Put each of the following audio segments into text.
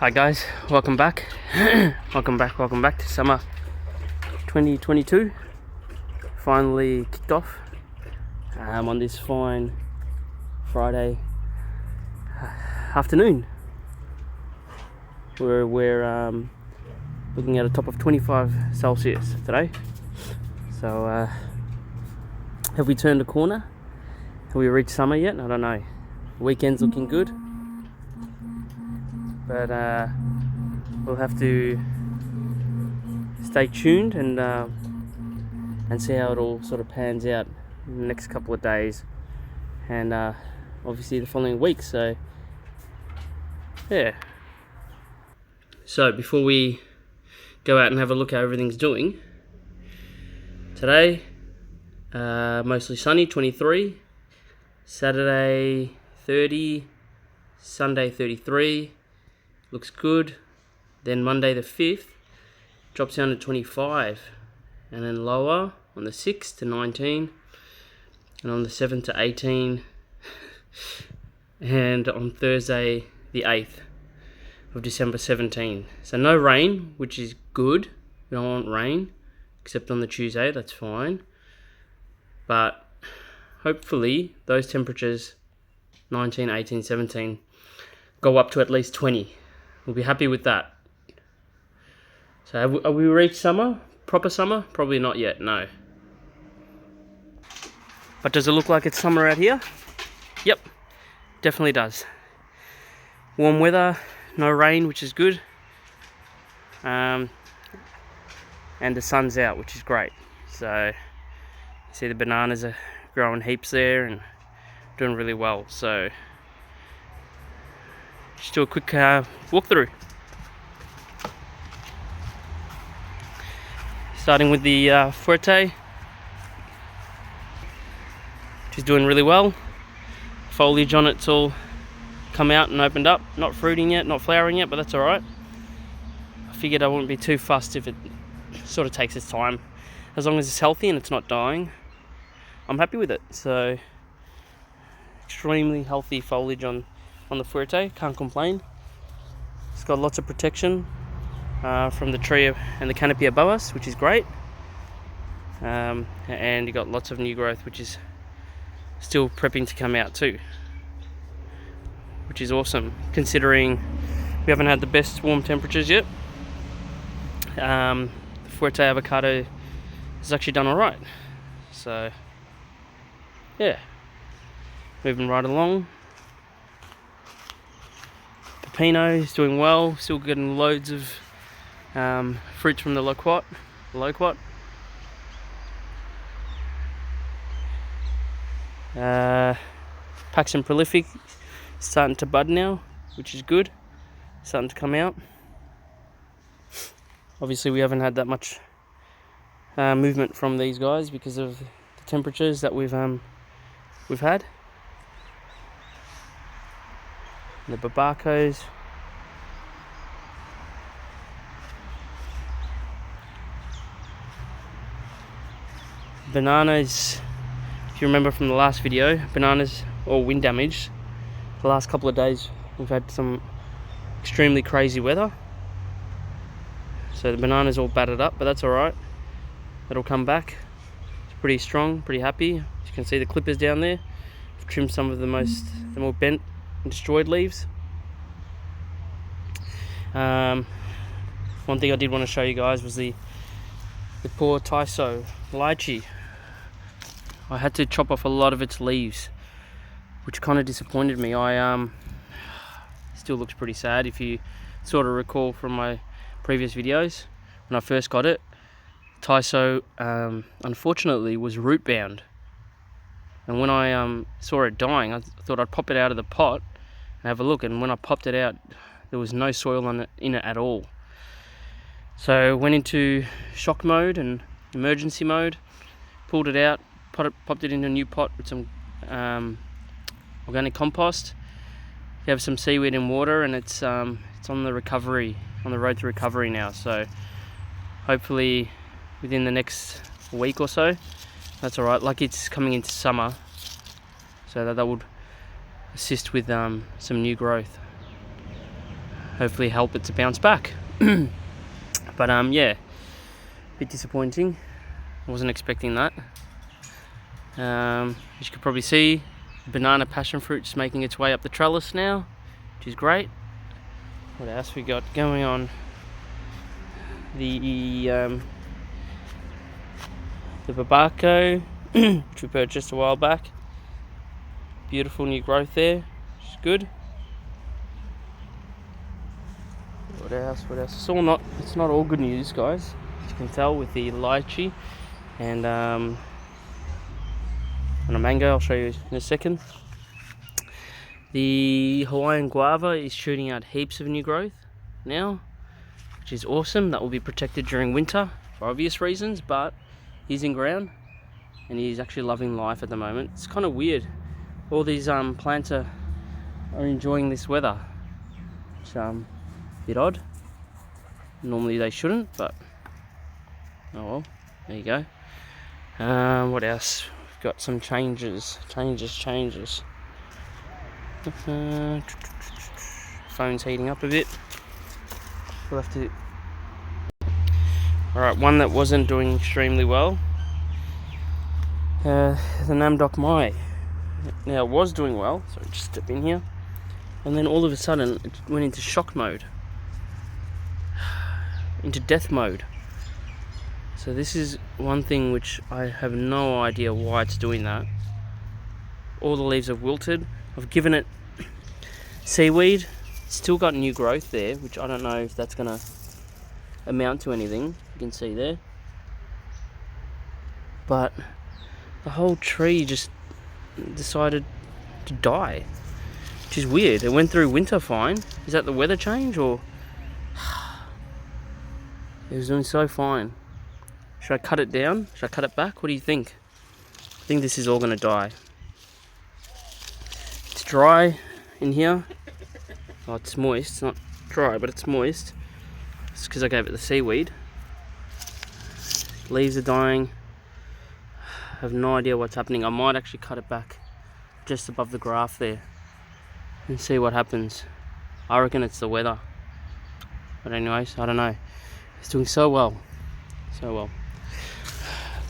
Hi guys, welcome back. welcome back to summer 2022. Finally kicked off on this fine Friday afternoon. We're looking at a top of 25 Celsius today. So have we turned a corner? Have we reached summer yet? I don't know. The weekend's looking good. But we'll have to stay tuned and see how it all sort of pans out in the next couple of days, and obviously the following week. So yeah. So before we go out and have a look how everything's doing, today mostly sunny, 23. Saturday 30. Sunday 33. Looks good. Then Monday the 5th drops down to 25, and then lower on the 6th to 19, and on the 7th to 18, and on Thursday the 8th of December 17. So no rain, which is good. We don't want rain except on the Tuesday, that's fine. But hopefully those temperatures 19, 18, 17 go up to at least 20. We'll be happy with that. So have we reached summer? Proper summer? Probably not yet, no. But does it look like it's summer out here? Yep, definitely does. Warm weather, no rain, which is good. And the sun's out, which is great. So you see the bananas are growing heaps there and doing really well. So just do a quick walkthrough. Starting with the Fuerte, which is doing really well. Foliage on it's all come out and opened up. Not fruiting yet, not flowering yet, but that's alright. I figured I wouldn't be too fussed if it sort of takes its time. As long as it's healthy and it's not dying, I'm happy with it. So extremely healthy foliage on the Fuerte, can't complain. It's got lots of protection from the tree and the canopy above us, which is great. And you got lots of new growth, which is still prepping to come out too, which is awesome considering we haven't had the best warm temperatures yet. The Fuerte avocado has actually done alright. So yeah, moving right along. Pepino is doing well, still getting loads of fruits from the loquat. Paxton Prolific starting to bud now, which is good, starting to come out. Obviously we haven't had that much movement from these guys because of the temperatures that we've had. The Babacos. Bananas, if you remember from the last video, bananas all wind damage. The last couple of days we've had some extremely crazy weather. So the bananas all battered up, but that's alright. It'll come back. It's pretty strong, pretty happy. As you can see the clippers down there. I've trimmed some of the more bent and destroyed leaves. One thing I did want to show you guys was the poor Taiso lychee. I had to chop off a lot of its leaves, which kind of disappointed me. Still looks pretty sad if you sort of recall from my previous videos. When I first got it, Taiso unfortunately was root bound, and when I saw it dying, I thought I'd pop it out of the pot and have a look, and when I popped it out there was no soil in it at all. So went into shock mode and emergency mode, pulled it out, popped it in a new pot with some organic compost. You have some seaweed and water, and it's on the road to recovery now. So hopefully within the next week or so, that's alright. Like it's coming into summer, so that would assist with some new growth. hopefully help it to bounce back. But yeah, a bit disappointing. I wasn't expecting that. As you can probably see, banana passion fruit's making its way up the trellis now, which is great. What else we got going on? The Babaco, which we purchased a while back. Beautiful new growth there, which is good. What else? It's not all good news, guys. As you can tell with the lychee and on a mango, I'll show you in a second. The Hawaiian guava is shooting out heaps of new growth now, which is awesome. That will be protected during winter for obvious reasons, but he's in ground and he's actually loving life at the moment. It's kind of weird. All these plants are enjoying this weather. It's a bit odd. Normally they shouldn't, but oh well, there you go. What else? We've got some changes. Phone's heating up a bit. We'll have to. Alright, one that wasn't doing extremely well. The Namdok Mai. Now it was doing well, so just step in here. And then all of a sudden it went into shock mode. Into death mode. So this is one thing which I have no idea why it's doing that. All the leaves have wilted. I've given it seaweed. Still got new growth there, which I don't know if that's going to amount to anything. You can see there. But the whole tree just decided to die, which is weird. It went through winter fine. Is that the weather change, or it was doing so fine? Should I cut it down? Should I cut it back? What do you think? I think this is all going to die. It's dry in here. Oh, it's moist. It's not dry, but it's moist. It's because I gave it the seaweed. Leaves are dying. I have no idea what's happening. I might actually cut it back just above the graft there and see what happens. I reckon it's the weather. But anyways, I don't know. It's doing so well. So well.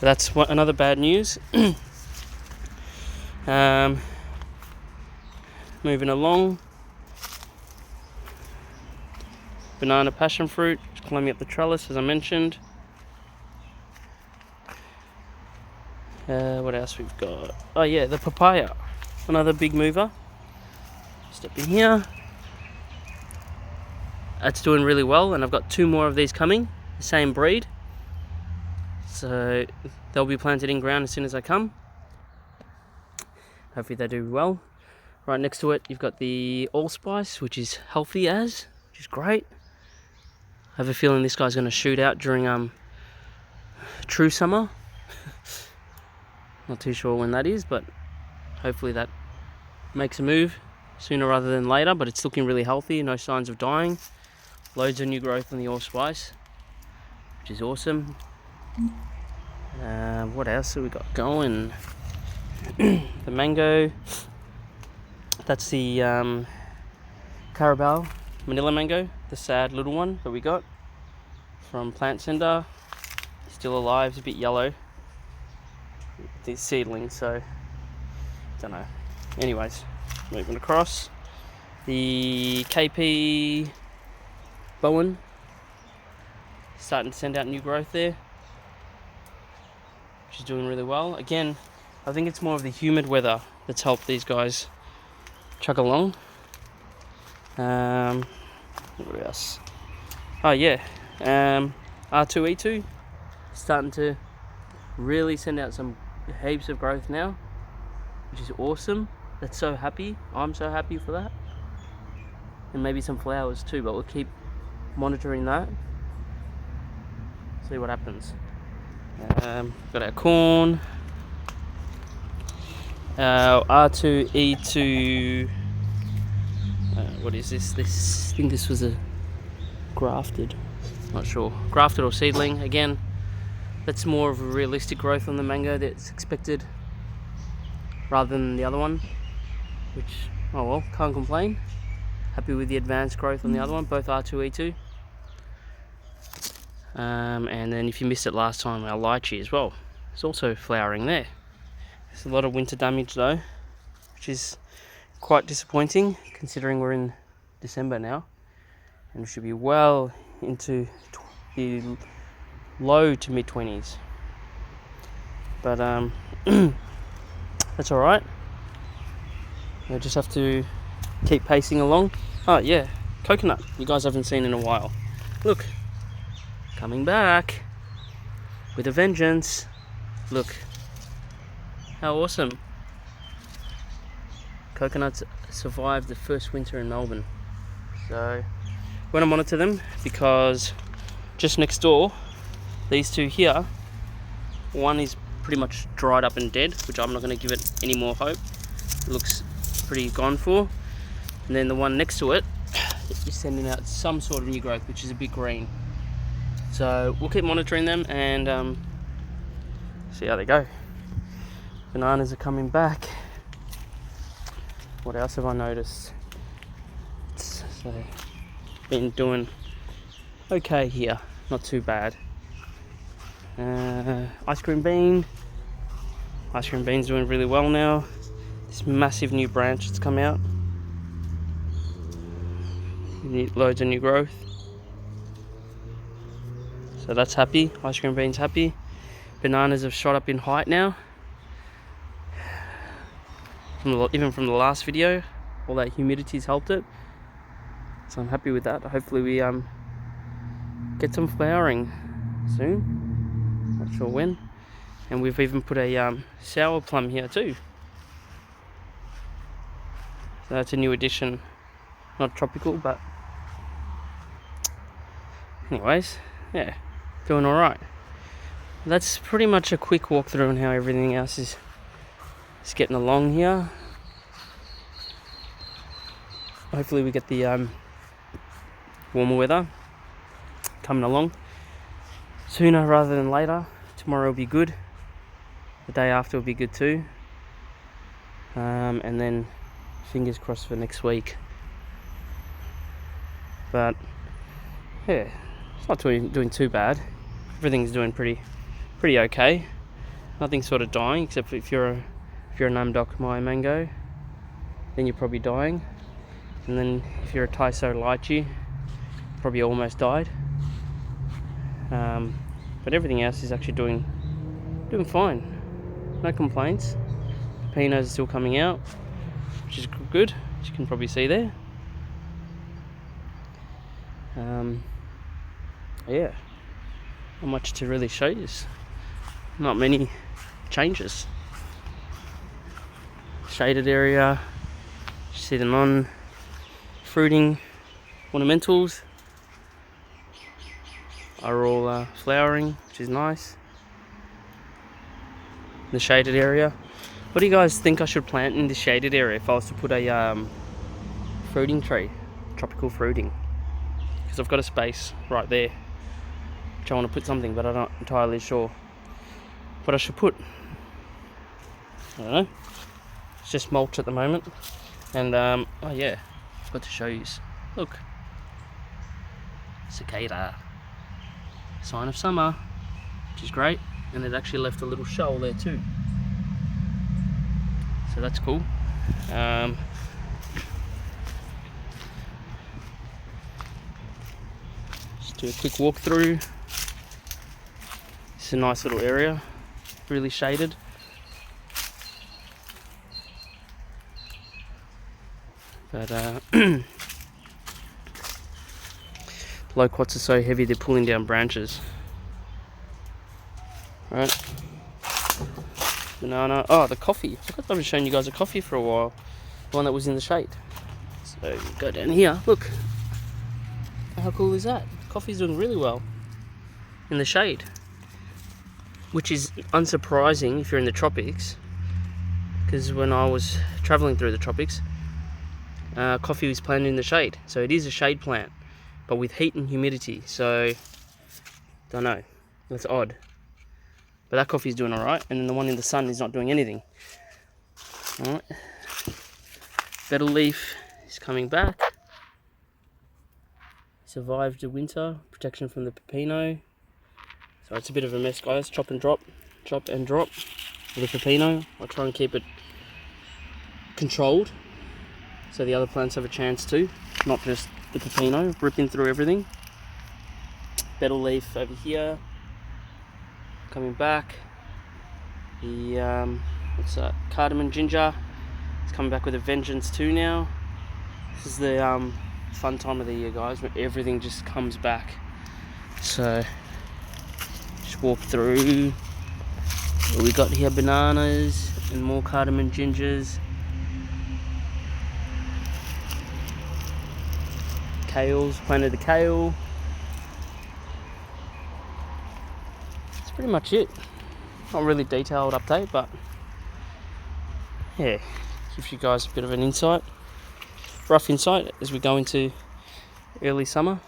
But that's another bad news. Moving along. Banana passion fruit, climbing up the trellis as I mentioned. What else we've got? Oh yeah, the papaya. Another big mover. Step in here. That's doing really well, and I've got 2 more of these coming. The same breed. So they'll be planted in ground as soon as I come. Hopefully they do well. Right next to it, you've got the allspice, which is healthy which is great. I have a feeling this guy's going to shoot out during true summer. Not too sure when that is, but hopefully that makes a move sooner rather than later. But it's looking really healthy, no signs of dying. Loads of new growth on the allspice, which is awesome. What else have we got going? The mango. That's the Carabao Manila mango, the sad little one that we got from Plant Center. Still alive, it's a bit yellow. These seedlings, so don't know. Anyways, moving across. The KP Bowen, starting to send out new growth there, which is doing really well. Again, I think it's more of the humid weather that's helped these guys chug along. What else? Oh yeah, R2E2 starting to really send out some heaps of growth now, which is awesome. That's so happy. I'm so happy for that. And maybe some flowers too, but we'll keep monitoring that. See what happens. Got our corn. R2E2. What is this? I think this was a grafted. Not sure. Grafted or seedling. Again, that's more of a realistic growth on the mango that's expected rather than the other one. Which, oh well, can't complain. Happy with the advanced growth on the other one, both R2E2. And then if you missed it last time, our lychee as well. It's also flowering there. There's a lot of winter damage though, which is quite disappointing considering we're in December now. And we should be well into the low to mid 20s. But that's alright. I just have to keep pacing along. Oh yeah, coconut. You guys haven't seen in a while. Look, coming back with a vengeance. Look, how awesome. Coconuts survived the first winter in Melbourne. So, we're going to monitor them because just next door, these two here, one is pretty much dried up and dead, which I'm not going to give it any more hope. It looks pretty gone for. And then the one next to it is sending out some sort of new growth, which is a bit green. So we'll keep monitoring them and see how they go. Bananas are coming back. What else have I noticed? So, been doing okay here, not too bad. Ice cream bean's doing really well now. This massive new branch that's come out. Loads of new growth. So that's happy. Ice cream bean's happy. Bananas have shot up in height now. Even from the last video, all that humidity's helped it. So I'm happy with that. Hopefully we get some flowering soon. Not sure when. And we've even put a sour plum here too. So that's a new addition. Not tropical, but anyways, yeah, doing all right. That's pretty much a quick walkthrough on how everything else is getting along here. Hopefully we get the warmer weather coming along sooner rather than later. Tomorrow will be good. The day after will be good too. And then fingers crossed for next week. But yeah, it's not doing too bad. Everything's doing pretty okay. Nothing's sort of dying except for if you're a Namdok Maya mango, then you're probably dying. And then if you're a Taiso lychee, probably almost died. But everything else is actually doing fine. No complaints. Pepinos are still coming out, which is good, as you can probably see there. Yeah, not much to really show you. Not many changes. Shaded area, you see the non-fruiting ornamentals are all flowering, which is nice. The shaded area. What do you guys think I should plant in the shaded area if I was to put a fruiting tree, tropical fruiting? Because I've got a space right there which I want to put something, but I'm not entirely sure what I should put. I don't know. It's just mulch at the moment. And oh yeah, forgot to show you. Look, cicada, sign of summer, which is great. And it actually left a little shoal there too, so that's cool. Just do a quick walk through. It's a nice little area, really shaded. But loquats are so heavy they're pulling down branches. Right. Banana. Oh, the coffee. I forgot I was showing you guys a coffee for a while. The one that was in the shade. So go down here. Look. How cool is that? Coffee's doing really well in the shade, which is unsurprising if you're in the tropics, because when I was traveling through the tropics, coffee was planted in the shade. So it is a shade plant, but with heat and humidity. So don't know. That's odd. But that coffee is doing alright, and then the one in the sun is not doing anything. Alright. Betel leaf is coming back. survived the winter, protection from the pepino. So it's a bit of a mess, guys. Chop and drop with the pepino. I try and keep it controlled so the other plants have a chance too, not just the pepino ripping through everything. Betel leaf over here, coming back. The what's that? Cardamom ginger. It's coming back with a vengeance too now. This is the fun time of the year, guys, when everything just comes back. So just walk through. What we got here, bananas and more cardamom gingers. Kales, planted the kale. That's pretty much it. Not really detailed update, but yeah, gives you guys a bit of an insight, rough insight as we go into early summer.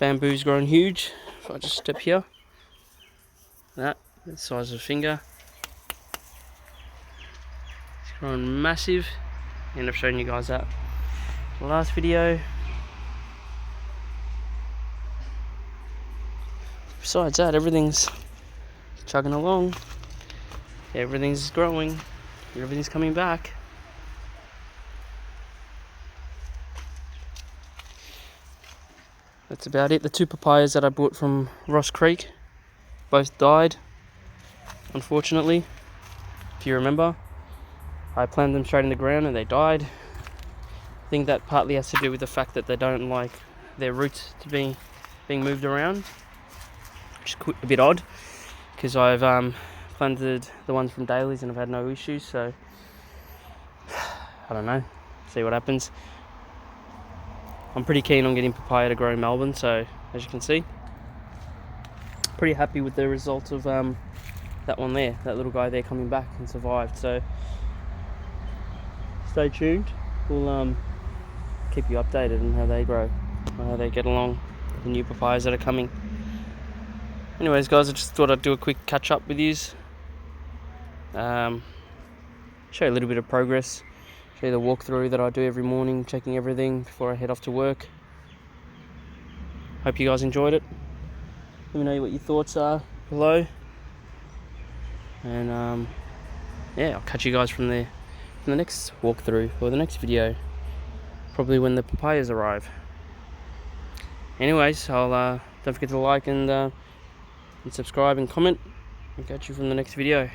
Bamboo's growing huge. If I just step here, that the size of a finger. It's growing massive, and I've shown you guys that in the last video. Besides that, everything's chugging along. Everything's growing. Everything's coming back. That's about it. The 2 papayas that I bought from Ross Creek both died, unfortunately. If you remember, I planted them straight in the ground and they died. I think that partly has to do with the fact that they don't like their roots to being moved around, which is a bit odd, because I've planted the ones from Daly's and I've had no issues. So I don't know, see what happens. I'm pretty keen on getting papaya to grow in Melbourne, so as you can see, pretty happy with the result of that one there, that little guy there coming back and survived. So stay tuned. We'll keep you updated on how they grow, how they get along, the new papayas that are coming. Anyways, guys, I just thought I'd do a quick catch up with yous. Show you a little bit of progress. Show you the walkthrough that I do every morning, checking everything before I head off to work. Hope you guys enjoyed it. Let me know what your thoughts are below. And yeah, I'll catch you guys from the next walkthrough or the next video. Probably when the papayas arrive. Anyways, I'll don't forget to like and subscribe and comment. I'll catch you from the next video.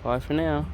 Bye for now.